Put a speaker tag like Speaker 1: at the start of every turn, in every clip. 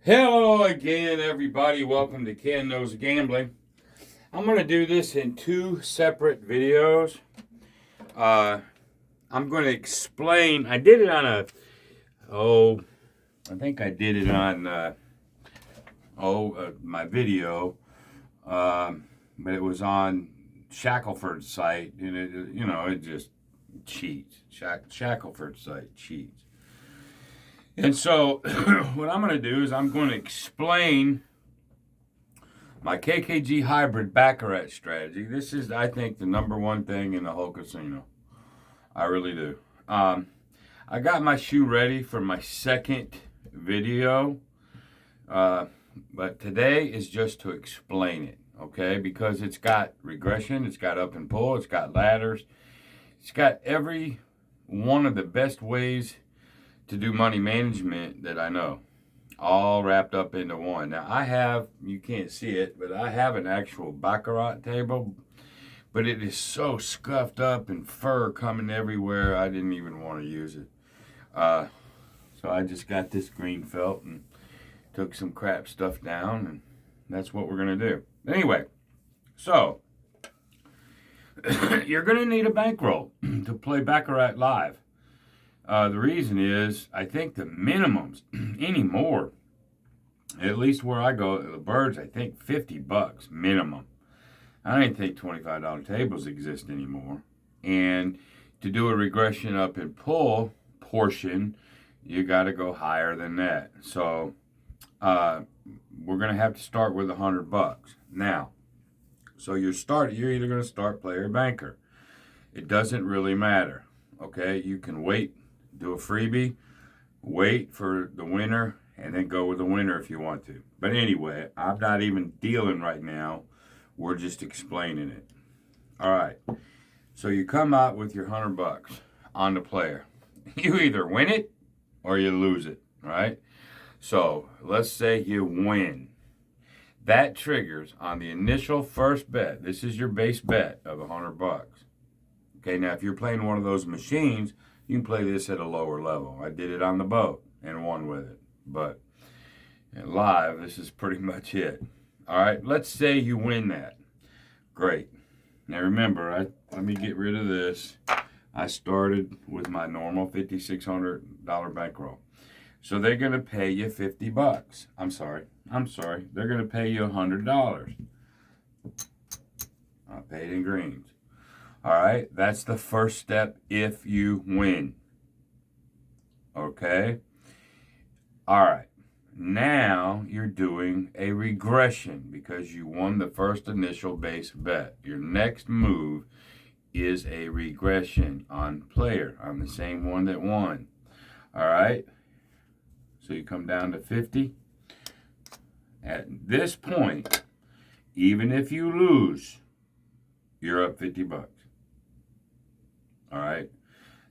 Speaker 1: Hello again, everybody. Welcome to Ken Knows Gambling. I'm going to do this in two separate videos. I'm going to explain. I did it on I think I did it on, my video. But it was on Shackelford's site, and it just cheats. Shackelford's site cheats. And so, what I'm going to do is I'm going to explain my KKG hybrid Baccarat strategy. This is, I think, the number one thing in the whole casino. I really do. I got my shoe ready for my second video, but today is just to explain it, okay? Because it's got regression, it's got up and pull, it's got ladders, it's got every one of the best ways to do money management that I know, all wrapped up into one. Now you can't see it, but I have an actual Baccarat table, but it is so scuffed up and fur coming everywhere, I didn't even want to use it. So I just got this green felt and took some crap stuff down, and that's what we're going to do. Anyway, so you're going to need a bankroll to play Baccarat live. The reason is, I think the minimums anymore, at least where I go, the birds, I think $50 minimum. I don't think $25 tables exist anymore. And to do a regression up and pull portion, you got to go higher than that. So we're going to have to start with $100. Now, so you're either going to start player banker. It doesn't really matter. Okay, you can wait, do a freebie, wait for the winner, and then go with the winner if you want to. But anyway, I'm not even dealing right now. We're just explaining it. All right. So you come out with your $100 on the player. You either win it or you lose it, right? So let's say you win. That triggers on the initial first bet. This is your base bet of $100. Okay, now if you're playing one of those machines, you can play this at a lower level. I did it on the boat and won with it. But live, this is pretty much it. All right, let's say you win that. Great. Now remember, let me get rid of this. I started with my normal $5,600 bankroll. So they're going to pay you $50. I'm sorry. They're going to pay you $100. I paid in greens. All right, that's the first step if you win. Okay? All right. Now you're doing a regression because you won the first initial base bet. Your next move is a regression on player, on the same one that won. All right? So you come down to 50. At this point, even if you lose, you're up $50. All right?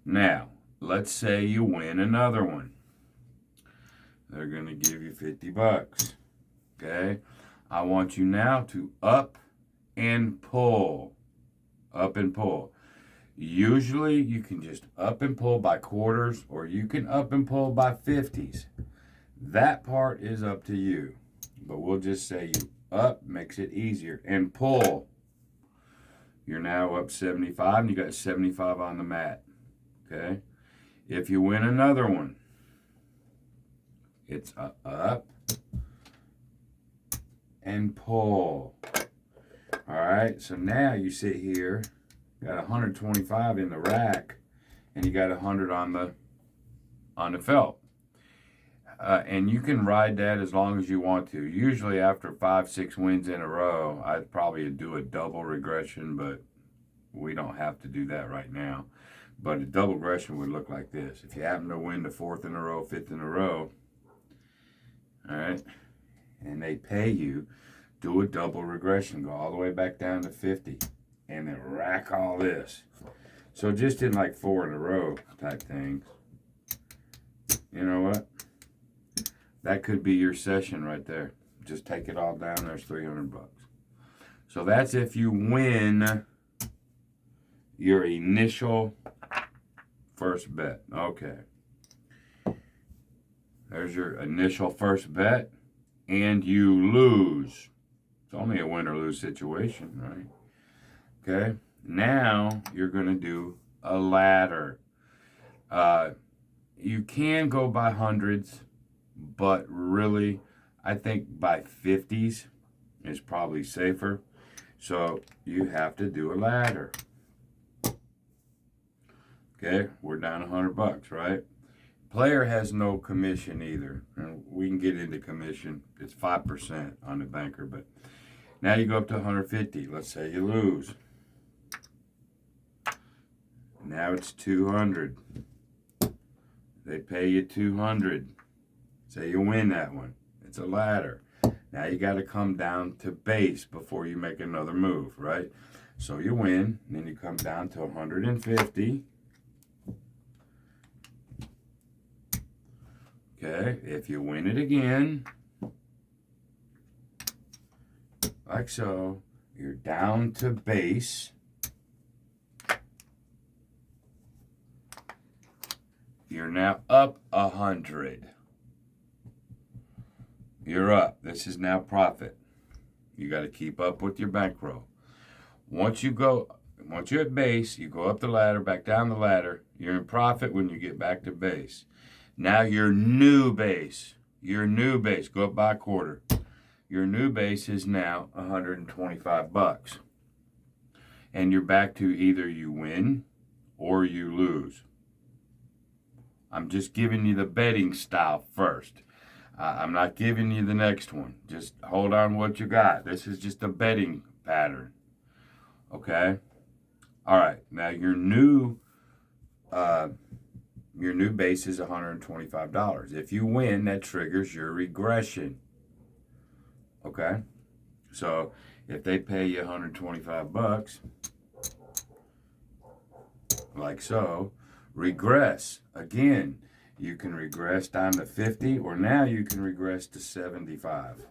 Speaker 1: Now, let's say you win another one. They're going to give you $50. Okay? I want you now to up and pull. Up and pull. Usually you can just up and pull by quarters, or you can up and pull by 50s. That part is up to you. But we'll just say you up, makes it easier, and pull. You're now up 75, and you got 75 on the mat. Okay? If you win another one, it's up and pull. All right, so now you sit here, got 125 in the rack, and you got 100 on the felt. And you can ride that as long as you want to. Usually after 5-6 wins in a row, I'd probably do a double regression, but we don't have to do that right now. But a double regression would look like this. If you happen to win the 4th in a row, 5th in a row, all right, and they pay you, do a double regression, go all the way back down to 50, and then rack all this. So just in like 4 in a row type things. You know what? That could be your session right there. Just take it all down. There's $300. So that's if you win your initial first bet. Okay. There's your initial first bet. and you lose. It's only a win or lose situation, right? Okay. Now you're going to do a ladder. You can go by hundreds, but really, I think by 50s is probably safer. So you have to do a ladder. Okay, we're down $100, right? Player has no commission either. And we can get into commission. It's 5% on the banker, but now you go up to 150. Let's say you lose. Now it's 200. They pay you 200. Say you win that one. It's a ladder. Now you got to come down to base before you make another move, right? So you win, and then you come down to 150. Okay, if you win it again, like so, you're down to base. You're now up 100. You're up. This is now profit. You got to keep up with your bankroll. Once you're at base, you go up the ladder, back down the ladder. You're in profit when you get back to base. Now your new base, go up by a quarter. Your new base is now $125. And you're back to either you win or you lose. I'm just giving you the betting style first. I'm not giving you the next one. Just hold on what you got. This is just a betting pattern. Okay? All right. Now your new base is $125. If you win, that triggers your regression. Okay? So if they pay you $125, like so, regress. Again, you can regress down to 50, or now you can regress to 75.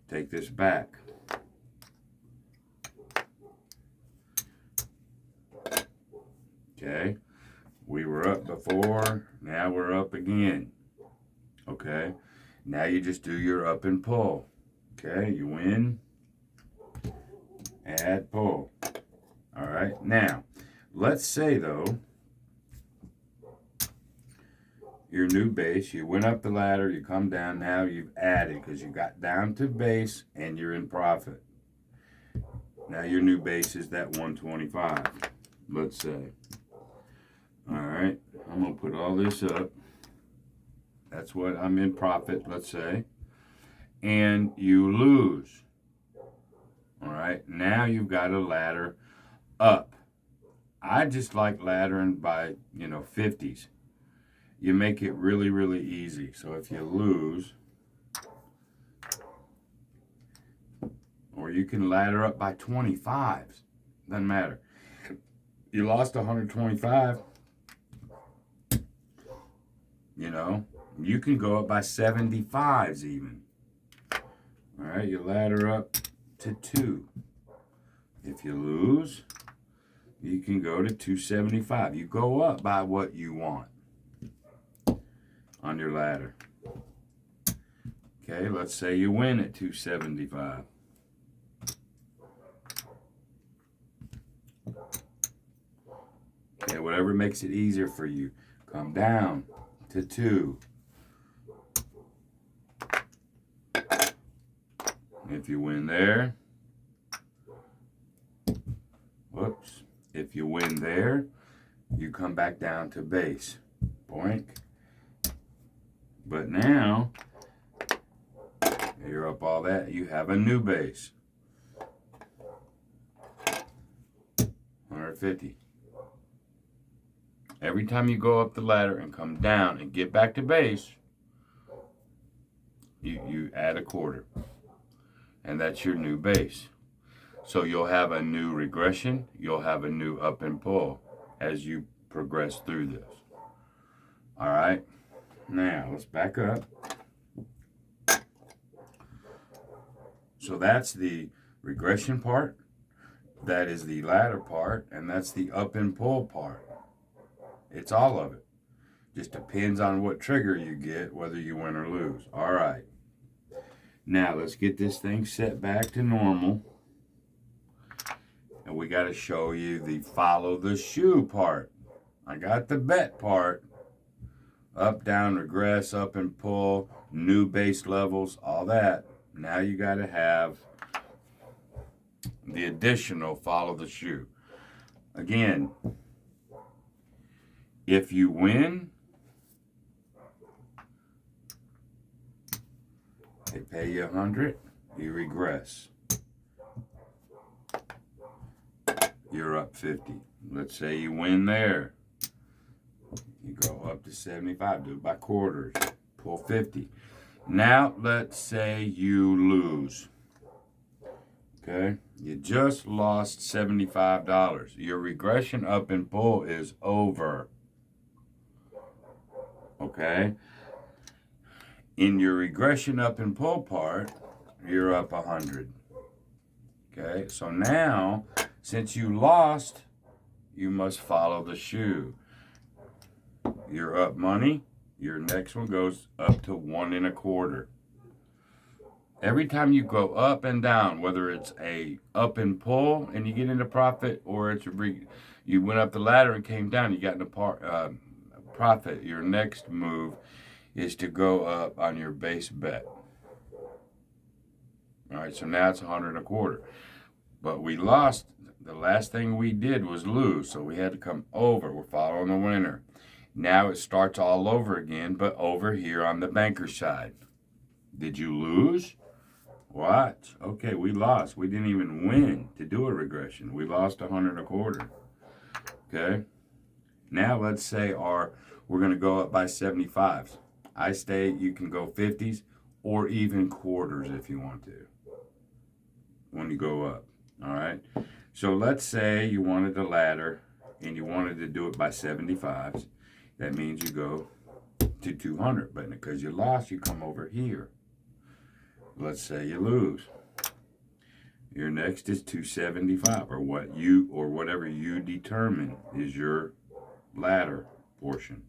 Speaker 1: Take this back. Okay, we were up before, now we're up again. Okay, now you just do your up and pull. Okay, you win, add, pull. All right, now, let's say though, your new base, you went up the ladder, you come down, now you've added because you got down to base and you're in profit. Now your new base is that 125, let's say. All right, I'm going to put all this up. That's what I'm in profit, let's say. And you lose. All right, now you've got a ladder up. I just like laddering by, 50s. You make it really, really easy. So if you lose, or you can ladder up by 25s. Doesn't matter. You lost 125, you can go up by 75s even. All right, you ladder up to 2. If you lose, you can go to 275. You go up by what you want on your ladder. Okay, let's say you win at 275. Okay, whatever makes it easier for you. Come down to 2. If you win there, whoops. If you win there, you come back down to base. Boink. But now, you're up all that, you have a new base. 150. Every time you go up the ladder and come down and get back to base, you add a quarter. And that's your new base. So you'll have a new regression, you'll have a new up and pull as you progress through this. All right, now let's back up. So that's the regression part, that is the ladder part, and that's the up and pull part. It's all of it. Just depends on what trigger you get, whether you win or lose. All right. Now, let's get this thing set back to normal. And we got to show you the follow the shoe part. I got the bet part. Up, down, regress, up and pull, new base levels, all that. Now you got to have the additional follow the shoe. Again, if you win, they pay you 100, you regress. You're up 50. Let's say you win there. You go up to 75, do it by quarters, pull 50. Now, let's say you lose. Okay, you just lost $75. Your regression up and pull is over. Okay, in your regression up and pull part, you're up 100. Okay, so now, since you lost, you must follow the shoe. You're up money. Your next one goes up to 1 1/4. Every time you go up and down, whether it's a up and pull and you get into profit, or it's you went up the ladder and came down, you got into profit. Your next move is to go up on your base bet. All right, so now it's 100 1/4. But we lost. The last thing we did was lose, so we had to come over. We're following the winner. Now it starts all over again, but over here on the banker side. Did you lose? What? Okay, we lost. We didn't even win to do a regression. We lost 100 1/4. Okay? Now let's say we're going to go up by 75s. I state you can go 50s or even quarters if you want to when you go up. All right? So let's say you wanted the ladder and you wanted to do it by 75s. That means you go to 200, but because you lost, you come over here. Let's say you lose. Your next is 275, or whatever you determine is your ladder portion.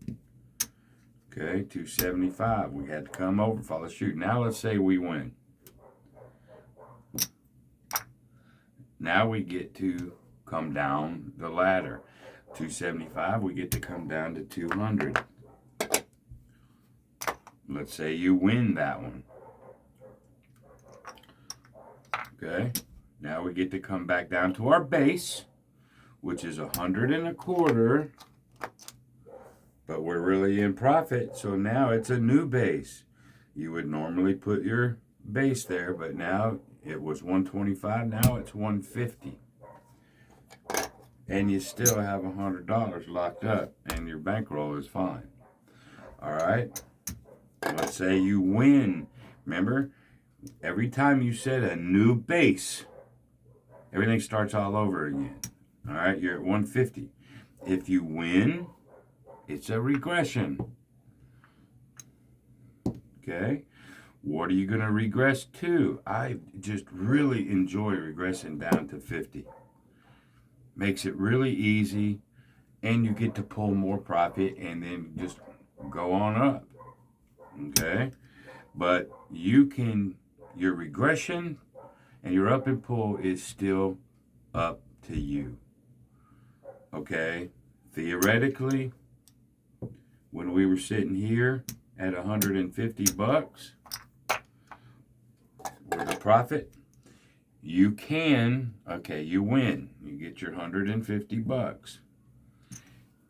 Speaker 1: Okay, 275. We had to come over, follow shoot. Now let's say we win. Now we get to come down the ladder. 275, we get to come down to 200. Let's say you win that one. Okay, now we get to come back down to our base, which is 100 1/4, but we're really in profit, so now it's a new base. You would normally put your base there, but now it was 125, now it's 150. And you still have $100 locked up, and your bankroll is fine. All right, let's say you win. Remember, every time you set a new base, everything starts all over again. All right, you're at 150. If you win, it's a regression. Okay, what are you going to regress to? I just really enjoy regressing down to 50. Makes it really easy, and you get to pull more profit and then just go on up. Okay, but your regression and your up and pull is still up to you. Okay, theoretically, when we were sitting here at $150 with a profit, you win. You get your $150.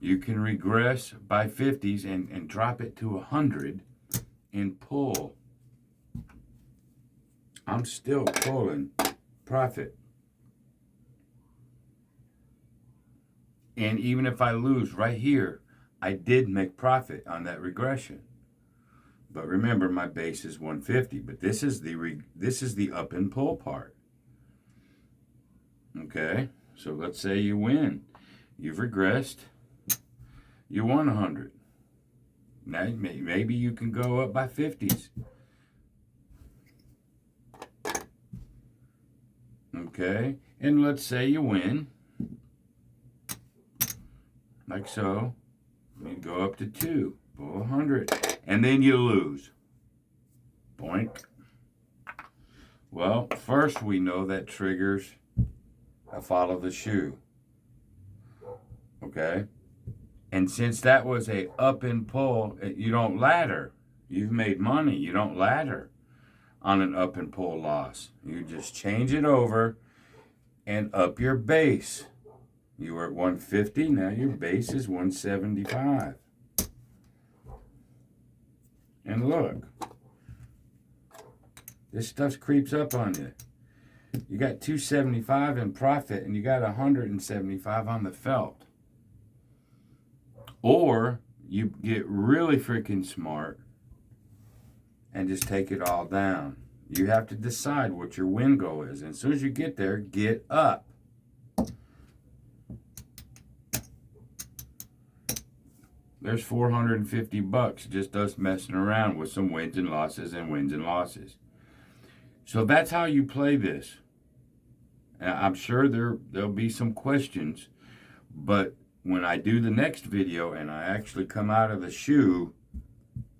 Speaker 1: You can regress by 50s and drop it to 100 and pull. I'm still pulling profit. And even if I lose right here, I did make profit on that regression. But remember, my base is 150. But this is the up and pull part. Okay, so let's say you win. You've regressed. You won 100. Now maybe you can go up by 50s. Okay, and let's say you win. Like so. You go up to 2, pull 100, and then you lose. Boink. Well, first we know that triggers a follow the shoe. Okay? And since that was a up and pull, you don't ladder. You've made money. You don't ladder on an up and pull loss. You just change it over and up your base. You were at 150, now your base is 175. And look, this stuff creeps up on you. You got 275 in profit and you got 175 on the felt. Or you get really freaking smart and just take it all down. You have to decide what your win goal is. And as soon as you get there, get up. There's $450 just us messing around with some wins and losses and wins and losses. So that's how you play this. And I'm sure there'll be some questions, but when I do the next video and I actually come out of the shoe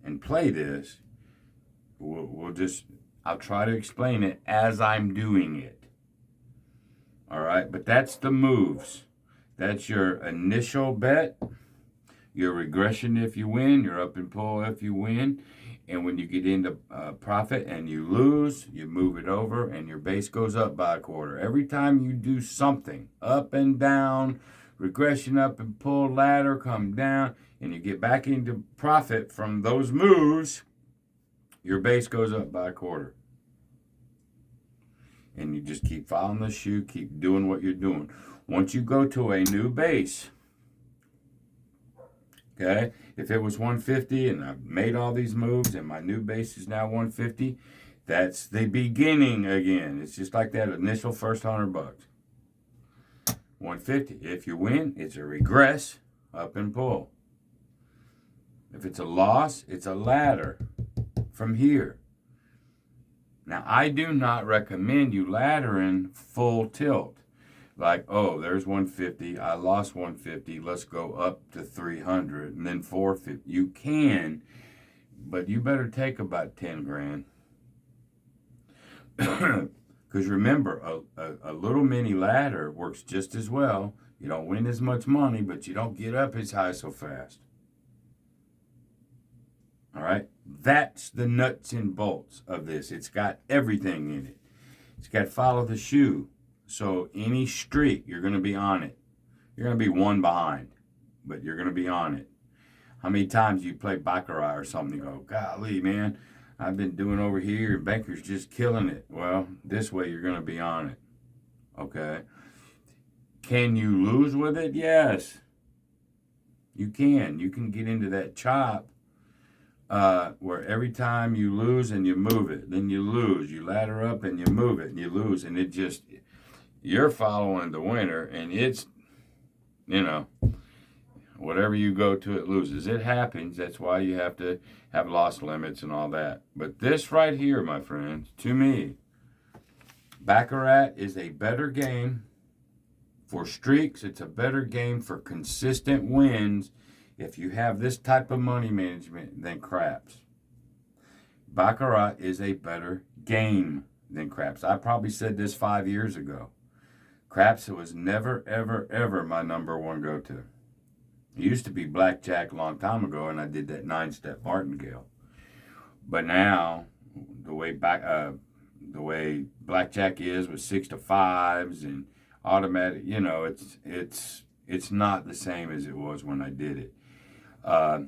Speaker 1: and play this, I'll try to explain it as I'm doing it. All right, but that's the moves. That's your initial bet, your regression if you win, your up and pull if you win. And when you get into profit and you lose, you move it over and your base goes up by a quarter. Every time you do something, up and down, regression up and pull, ladder, come down, and you get back into profit from those moves, your base goes up by a quarter. And you just keep following the shoe, keep doing what you're doing. Once you go to a new base, okay, if it was 150 and I've made all these moves and my new base is now 150, that's the beginning again. It's just like that initial first $100. 150. If you win, it's a regress, up and pull. If it's a loss, it's a ladder from here. Now, I do not recommend you laddering full tilt. Like, oh, there's 150. I lost 150. Let's go up to 300 and then 450. You can, but you better take about 10 grand. Because remember, a little mini ladder works just as well. You don't win as much money, but you don't get up as high so fast. All right? That's the nuts and bolts of this. It's got everything in it. It's got follow the shoe. So any streak, you're going to be on it. You're going to be one behind, but you're going to be on it. How many times you play Baccarat or something, you go, golly, man, I've been doing over here, and Banker's just killing it. Well, this way you're going to be on it. Okay? Can you lose with it? Yes. You can. You can get into that chop where every time you lose and you move it, then you lose. You ladder up and you move it and you lose, and it just... You're following the winner, and it's, whatever you go to, it loses. It happens. That's why you have to have loss limits and all that. But this right here, my friends, to me, Baccarat is a better game for streaks. It's a better game for consistent wins if you have this type of money management than craps. Baccarat is a better game than craps. I probably said this 5 years ago. Craps was never, ever, ever my number one go-to. It used to be blackjack a long time ago, and I did that 9-step martingale. But now, the way blackjack is with 6 to 5s and automatic, it's not the same as it was when I did it. I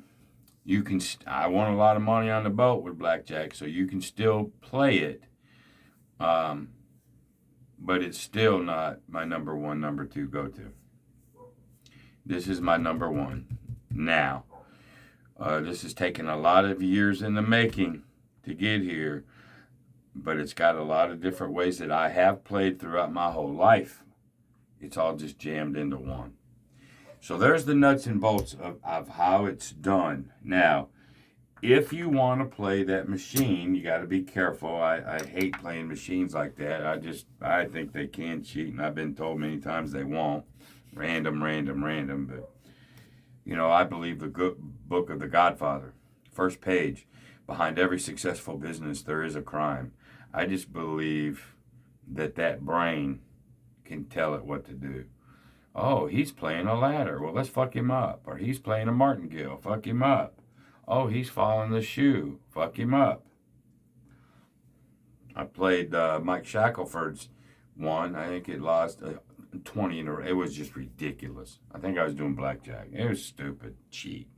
Speaker 1: won a lot of money on the boat with blackjack, so you can still play it. But it's still not my number one, number two go-to. This is my number one now. This has taken a lot of years in the making to get here, but it's got a lot of different ways that I have played throughout my whole life. It's all just jammed into one. So there's the nuts and bolts of how it's done. Now, if you want to play that machine, you got to be careful. I hate playing machines like that. I think they can cheat, and I've been told many times they won't. Random. But, I believe the good book of The Godfather, first page. behind every successful business, there is a crime. I just believe that brain can tell it what to do. Oh, he's playing a ladder. Well, let's fuck him up. Or he's playing a martingale. Fuck him up. Oh, he's following the shoe. Fuck him up. I played Mike Shackelford's one. I think it lost 20 in a row. It was just ridiculous. I think I was doing blackjack. It was stupid, cheap.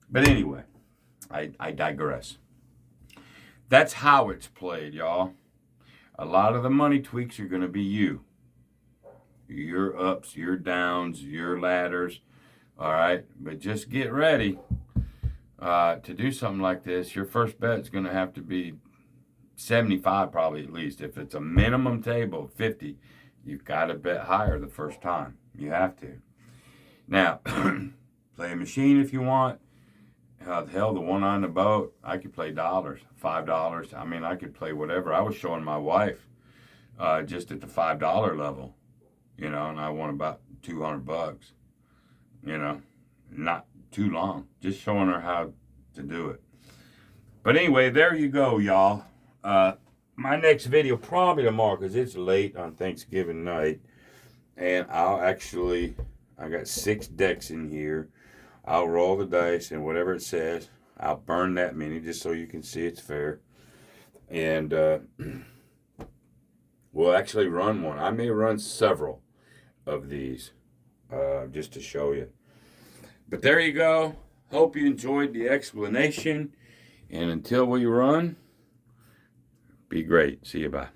Speaker 1: But anyway, I digress. That's how it's played, y'all. A lot of the money tweaks are going to be you. Your ups, your downs, your ladders. All right? But just get ready to do something like this. Your first bet is going to have to be 75 probably at least. If it's a minimum table of 50, you've got to bet higher the first time. You have to. Now, play a machine if you want. Hell, the one on the boat, I could play dollars, $5. I mean, I could play whatever. I was showing my wife just at the $5 level, and I won about $200, not too long. Just showing her how to do it. But anyway, there you go, y'all. My next video probably tomorrow because it's late on Thanksgiving night, and I got 6 decks in here. I'll roll the dice and whatever it says, I'll burn that many just so you can see it's fair. And we'll actually run one. I may run several of these just to show you. But there you go. Hope you enjoyed the explanation. And until we run, be great. See you. Bye.